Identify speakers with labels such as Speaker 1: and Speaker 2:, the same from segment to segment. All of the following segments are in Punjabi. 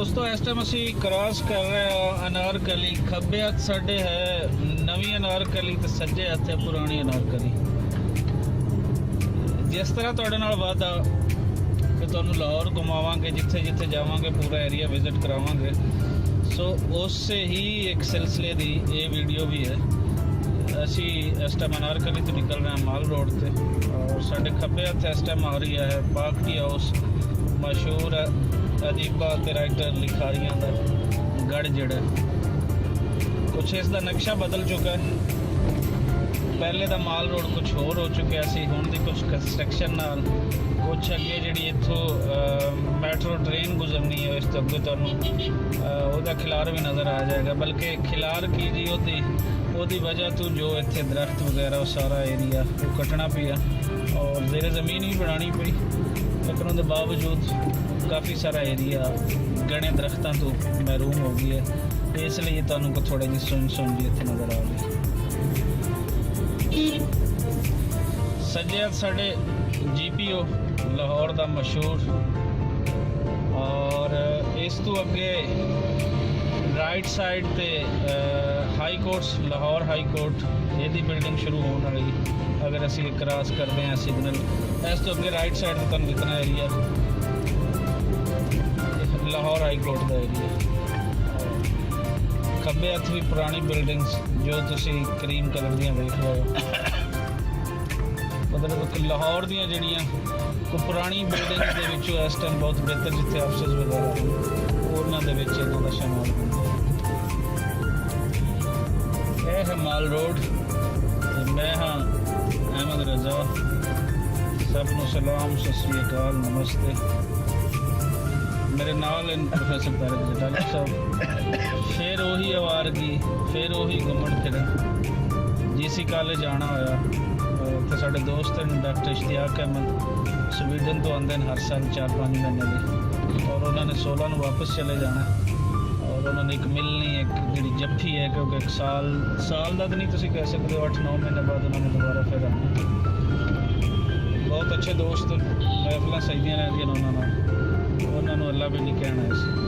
Speaker 1: ਦੋਸਤੋ ਇਸ ਟਾਈਮ ਅਸੀਂ ਕ੍ਰਾਸ ਕਰ ਰਹੇ ਹਾਂ ਅਨਾਰਕਲੀ। ਖੱਬੇ ਹੱਥ ਸਾਡੇ ਹੈ ਨਵੀਂ ਅਨਾਰਕਲੀ ਤੇ ਸੱਜੇ ਹੱਥ ਹੈ ਪੁਰਾਣੀ ਅਨਾਰਕਲੀ। ਜਿਸ ਤਰ੍ਹਾਂ ਤੁਹਾਡੇ ਨਾਲ ਵਾਅਦਾ ਕਿ ਤੁਹਾਨੂੰ ਲਾਹੌਰ ਘੁਮਾਵਾਂਗੇ, ਜਿੱਥੇ ਜਿੱਥੇ ਜਾਵਾਂਗੇ ਪੂਰਾ ਏਰੀਆ ਵਿਜ਼ਿਟ ਕਰਾਵਾਂਗੇ, ਸੋ ਉਸੇ ਹੀ ਇੱਕ ਸਿਲਸਿਲੇ ਦੀ ਇਹ ਵੀਡੀਓ ਵੀ ਹੈ। ਅਸੀਂ ਇਸ ਟਾਈਮ ਅਨਾਰਕਲੀ ਤੋਂ ਨਿਕਲ ਰਹੇ ਹਾਂ ਮਾਲ ਰੋਡ ਤੇ, ਔਰ ਸਾਡੇ ਖੱਬੇ ਹੱਥ ਇਸ ਟਾਈਮ ਆ ਰਹੀ ਹੈ ਪਾਕ ਟੀ ਹਾਊਸ, ਮਸ਼ਹੂਰ ਅਦੀਬਾ ਤੇ ਰਾਈਟਰ ਲਿਖਾਰੀਆਂ ਦਾ ਗੜ ਜਿਹੜਾ ਕੁਛ ਇਸ ਦਾ ਨਕਸ਼ਾ ਬਦਲ ਚੁੱਕਾ ਹੈ। ਪਹਿਲੇ ਦਾ ਮਾਲ ਰੋਡ ਕੁਛ ਹੋਰ ਹੋ ਚੁੱਕਿਆ ਸੀ, ਹੁਣ ਦੀ ਕੁਛ ਕੰਸਟਰਕਸ਼ਨ ਨਾਲ ਕੁਛ ਅੱਗੇ ਜਿਹੜੀ ਇੱਥੋਂ ਮੈਟਰੋ ਟ੍ਰੇਨ ਗੁਜ਼ਰਨੀ ਹੈ, ਇਸ ਤੋਂ ਅੱਗੇ ਤੁਹਾਨੂੰ ਉਹਦਾ ਖਿਲਾਰ ਵੀ ਨਜ਼ਰ ਆ ਜਾਏਗਾ। ਬਲਕਿ ਖਿਲਾਰ ਕੀ ਜੀ ਉਹਦੀ ਵਜ੍ਹਾ ਤੋਂ ਜੋ ਇੱਥੇ ਦਰਖਤ ਵਗੈਰਾ ਉਹ ਸਾਰਾ ਏਰੀਆ ਉਹ ਕੱਟਣਾ ਪਿਆ ਔਰ ਜ਼ੇਰੇ ਜ਼ਮੀਨ ਵੀ ਬਣਾਉਣੀ ਪਈ, ਲੇਕਿਨ ਉਹਦੇ ਬਾਵਜੂਦ ਕਾਫੀ ਸਾਰਾ ਏਰੀਆ ਗਣੇ ਦਰਖਤਾਂ ਤੋਂ ਮਹਿਰੂਮ ਹੋ ਗਿਆ ਹੈ। ਇਸ ਲਈ ਤੁਹਾਨੂੰ ਕੋ ਥੋੜੇ ਜਿਹੀ ਸੁਣ ਜੀ ਇੱਥੇ ਨਜ਼ਰ ਆ ਰਹੀ। ਸੱਜੇ ਹੱਥ ਸਾਡੇ GPO ਲਾਹੌਰ ਦਾ ਮਸ਼ਹੂਰ, ਔਰ ਇਸ ਤੋਂ ਅੱਗੇ ਰਾਈਟ ਸਾਈਡ ਤੇ high courts Lahore high court, ਇਹਦੀ ਬਿਲਡਿੰਗ ਸ਼ੁਰੂ ਹੋਣ ਵਾਲੀ। ਅਗਰ ਅਸੀਂ ਕ੍ਰਾਸ ਕਰਦੇ ਹਾਂ ਸਿਗਨਲ, ਇਸ ਤੋਂ ਅੱਗੇ ਰਾਈਟ ਸਾਈਡ ਤੇ ਤੁਹਾਨੂੰ ਦਿਖਣਾ ਏਰੀਆ ਲਾਹੌਰ ਹਾਈ ਕੋਰਟ ਦਾ ਏਰੀਆ। ਖੱਬੇ ਹੱਥ ਵੀ ਪੁਰਾਣੀ ਬਿਲਡਿੰਗਸ ਜੋ ਤੁਸੀਂ ਕਰੀਮ ਕਲਰ ਦੀਆਂ ਵੇਖ ਰਹੇ ਹੋ, ਮਤਲਬ ਕਿ ਲਾਹੌਰ ਦੀਆਂ ਜਿਹੜੀਆਂ ਕੋਈ ਪੁਰਾਣੀ ਬਿਲਡਿੰਗਸ ਦੇ ਵਿੱਚੋਂ ਇਸ ਟਾਈਮ ਬਹੁਤ ਬਿਹਤਰ ਜਿੱਥੇ ਆਫਿਸ ਵਗੈਰਾ ਉਹਨਾਂ ਦੇ ਵਿੱਚ ਇਹਨਾਂ ਦਾ ਸ਼ਾਮਲ ਹੁੰਦਾ। ਇਹ ਹੈ ਮਾਲ ਰੋਡ ਤੇ ਮੈਂ ਹਾਂ ਅਹਿਮਦ ਰਜ਼ਾ। ਸਭ ਨੂੰ ਸਲਾਮ, ਸਤਿ ਸ਼੍ਰੀ ਅਕਾਲ, ਨਮਸਤੇ। ਮੇਰੇ ਨਾਲ ਪ੍ਰੋਫੈਸਰ ਤਾਰਿਕ ਜਟਾਲਾ ਸਾਹਿਬ। ਫਿਰ ਉਹੀ ਆਵਾਰਗੀ, ਫਿਰ ਉਹੀ ਘੁੰਮਣ ਫਿਰਨ। GC ਕਾਲਜ ਆਉਣਾ ਹੋਇਆ ਤੇ ਸਾਡੇ ਦੋਸਤ ਨੇ ਡਾਕਟਰ ਇਸ਼ਤਿਆਕ ਅਹਿਮਦ ਸਵੀਡਨ ਤੋਂ ਆਉਂਦੇ ਨੇ ਹਰ ਸਾਲ 4-5 ਮਹੀਨੇ ਲਈ, ਔਰ ਉਹਨਾਂ ਨੇ 16 ਨੂੰ ਵਾਪਸ ਚਲੇ ਜਾਣਾ। ਔਰ ਉਹਨਾਂ ਨੇ ਇੱਕ ਮਿਲਣੀ, ਇੱਕ ਜਿਹੜੀ ਜੱਫੀ ਹੈ, ਕਿਉਂਕਿ ਇੱਕ ਸਾਲ ਦਾ ਤਾਂ ਨਹੀਂ ਤੁਸੀਂ ਕਹਿ ਸਕਦੇ, 8-9 ਮਹੀਨੇ ਬਾਅਦ ਉਹਨਾਂ ਨੇ ਦੁਬਾਰਾ ਫਿਰ ਆਉਣਾ। ਬਹੁਤ ਅੱਛੇ ਦੋਸਤ, ਮਹਿਫਲਾਂ ਸਜਦੀਆਂ ਰਹਿੰਦੀਆਂ ਨੇ ਉਹਨਾਂ ਨੂੰ ਅੱਲਾ ਵੀ ਨਹੀਂ ਕਹਿਣਾ ਸੀ।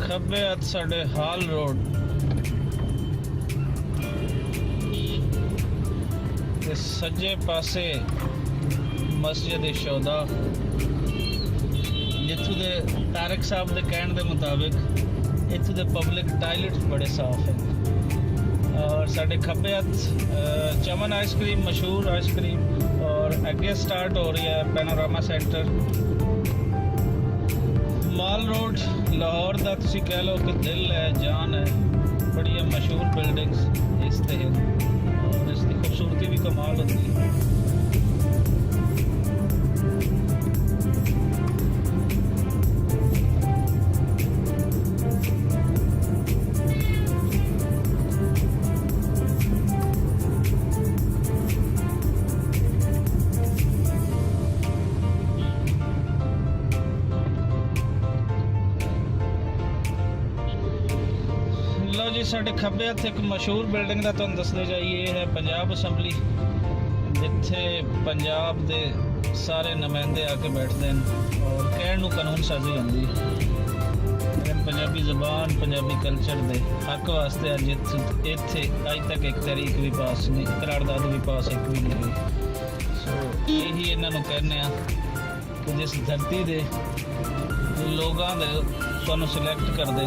Speaker 1: ਖੱਬੇ ਹੱਥ ਸਾਡੇ ਹਾਲ ਰੋਡ ਤੇ ਸੱਜੇ ਪਾਸੇ ਮਸਜਿਦ ਸ਼ੋਦਾ, ਜਿੱਥੋਂ ਦੇ ਤਾਰਿਕ ਸਾਹਿਬ ਦੇ ਕਹਿਣ ਦੇ ਮੁਤਾਬਿਕ ਇੱਥੋਂ ਦੇ ਪਬਲਿਕ ਟਾਇਲਟਸ ਬੜੇ ਸਾਫ਼ ਹਨ। ਔਰ ਸਾਡੇ ਖੱਬੇ ਹੱਥ ਚਮਨ ਆਈਸਕ੍ਰੀਮ, ਮਸ਼ਹੂਰ ਆਈਸਕ੍ਰੀਮ, ਔਰ ਅੱਗੇ ਸਟਾਰਟ ਹੋ ਰਹੀ ਹੈ ਪੈਨੋਰਾਮਾ ਸੈਂਟਰ। ਮਾਲ ਰੋਡ ਲਾਹੌਰ ਦਾ ਤੁਸੀਂ ਕਹਿ ਲਓ ਕਿ ਦਿਲ ਹੈ, ਜਾਨ ਹੈ। ਬੜੀਆਂ ਮਸ਼ਹੂਰ ਬਿਲਡਿੰਗਸ ਇਸ ਤੇ ਹੈ ਔਰ ਇਸ ਦੀ ਖੂਬਸੂਰਤੀ ਵੀ ਕਮਾਲ ਹੁੰਦੀ ਹੈ। ਲਓ ਜੀ, ਸਾਡੇ ਖੱਬੇ ਹੱਥ ਇੱਕ ਮਸ਼ਹੂਰ ਬਿਲਡਿੰਗ ਦਾ ਤੁਹਾਨੂੰ ਦੱਸਦੇ ਜਾਈਏ। ਇਹ ਹੈ ਪੰਜਾਬ ਅਸੈਂਬਲੀ, ਜਿੱਥੇ ਪੰਜਾਬ ਦੇ ਸਾਰੇ ਨੁਮਾਇੰਦੇ ਆ ਕੇ ਬੈਠਦੇ ਨੇ ਔਰ ਕਹਿਣ ਨੂੰ ਕਾਨੂੰਨ ਸਾਜ਼ੀ ਹੁੰਦੀ ਹੈ। ਲੇਕਿਨ ਪੰਜਾਬੀ ਜ਼ਬਾਨ, ਪੰਜਾਬੀ ਕਲਚਰ ਦੇ ਹੱਕ ਵਾਸਤੇ ਅੱਜ ਇੱਥੇ ਅੱਜ ਤੱਕ ਇੱਕ ਤਰੀਕ ਵੀ ਪਾਸ ਨਹੀਂ, ਕਰਾਰਦਾਦ ਵੀ ਪਾਸ ਇੱਕ ਵੀ ਨਹੀਂ ਹੋਈ। ਸੋ ਇਹੀ ਇਹਨਾਂ ਨੂੰ ਕਹਿੰਦੇ ਆ ਕਿ ਜਿਸ ਧਰਤੀ ਦੇ ਲੋਕਾਂ ਦੇ ਤੁਹਾਨੂੰ ਸਿਲੈਕਟ ਕਰਦੇ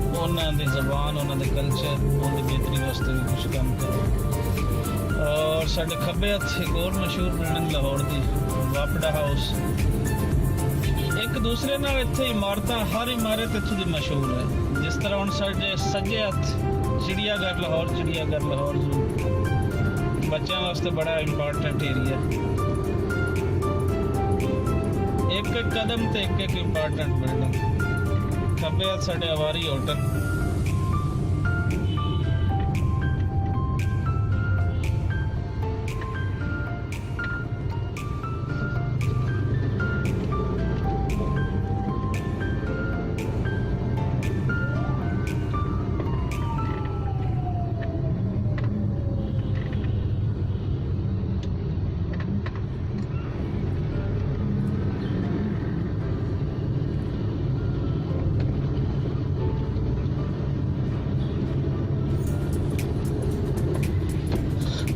Speaker 1: ਉਹਨਾਂ ਦੀ ਜ਼ਬਾਨ, ਉਹਨਾਂ ਦੇ ਕਲਚਰ, ਉਹਨਾਂ ਦੀ ਬਿਹਤਰੀ ਵਾਸਤੇ ਵੀ ਕੁਛ ਕੰਮ ਕਰੋ। ਔਰ ਸਾਡੇ ਖੱਬੇ ਹੱਥ ਇੱਕ ਹੋਰ ਮਸ਼ਹੂਰ ਬਿਲਡਿੰਗ ਲਾਹੌਰ ਦੀ ਵਾਪੜਾ ਹਾਊਸ। ਇੱਕ ਦੂਸਰੇ ਨਾਲ ਇੱਥੇ ਇਮਾਰਤਾਂ, ਹਰ ਇਮਾਰਤ ਇੱਥੋਂ ਦੀ ਮਸ਼ਹੂਰ ਹੈ। ਜਿਸ ਤਰ੍ਹਾਂ ਹੁਣ ਸਾਡੇ ਸੱਜੇ ਹੱਥ ਚਿੜੀਆਘਰ ਲਾਹੌਰ ਜ਼ੂ, ਬੱਚਿਆਂ ਵਾਸਤੇ ਬੜਾ ਇੰਪੋਰਟੈਂਟ ਏਰੀਆ। ਇੱਕ ਇੱਕ ਕਦਮ ਤੇ ਇੱਕ ਇੱਕ ਇੰਪੋਰਟੈਂਟ ਬਿਲਡਿੰਗ। ਖੱਬੇ ਹੱਥ ਸਾਡੇ ਆਵਾਰੀ ਹੋਟਲ।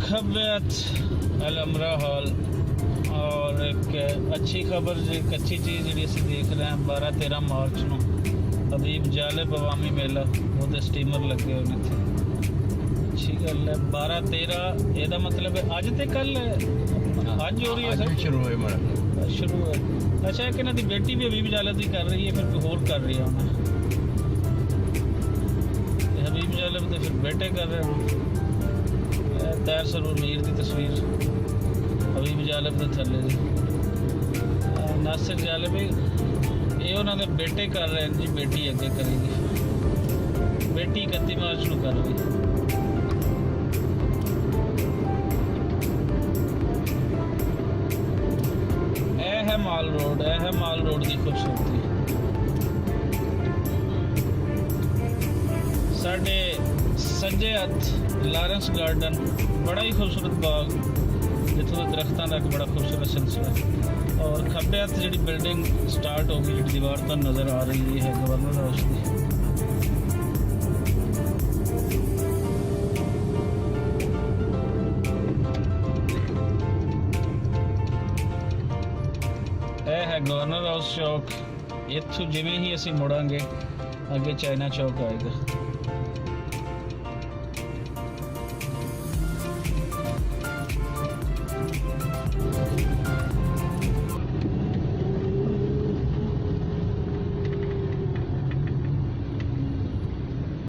Speaker 1: खब्बे अलमरा हॉल। और एक अच्छी खबर एक अच्छी चीज़ जी असी देख रहे हैं 12-13 मार्च ਨੂੰ हबीब जालिब अवामी मेला ਉਹਦੇ ਸਟੀਮਰ ਲੱਗੇ ਹੋਏ ਨੇ ਇੱਥੇ। ਅੱਛੀ ਗੱਲ ਹੈ 12-13 ਇਹਦਾ ਮਤਲਬ ਹੈ ਅੱਜ ਤੇ ਕੱਲ ਅੱਜ ਹੋ ਰਹੀ ਹੈ ਸਰ
Speaker 2: ਸ਼ੁਰੂ ਹੋਏ ਮਾੜਾ
Speaker 1: ਸ਼ੁਰੂ ਹੈ। ਅੱਛਾ ਕਿ ਇਹਨਾਂ ਦੀ ਬੇਟੀ ਵੀ ਹਬੀਬ ਜਾਲਿਬ ਦੀ ਕਰ ਰਹੀ ਹੈ ਫਿਰ ਕੋਈ ਹੋਰ ਕਰ ਰਹੀ ਹੈ ਉਹਨਾਂ हबीब जालिब ਦੇ ਫਿਰ ਬੇਟੇ ਕਰ ਰਹੇ ਹਨ। तैर सरूर मीर की तस्वीर हबीब जालिब के थले जी नासिर जालिब ये उन्होंने बेटे कर रहे हैं जी बेटी अगे करेगी बेटी 31 मार्च को कर रही। यह है माल रोड यह है माल रोड की खूबसूरती। साढ़े सज्जे हथ लारेंस गार्डन बड़ा ही खूबसूरत बाग जितों दरख्तों का एक बड़ा खूबसूरत सिलसिला। और खब्बे हथ जी बिल्डिंग स्टार्ट होगी जी दीवार तो नज़र आ रही है गवर्नर हाउस की। यह है गवर्नर हाउस चौक। इत्थों जिमें ही असी मुड़ांगे अगे चाइना चौक आएगा।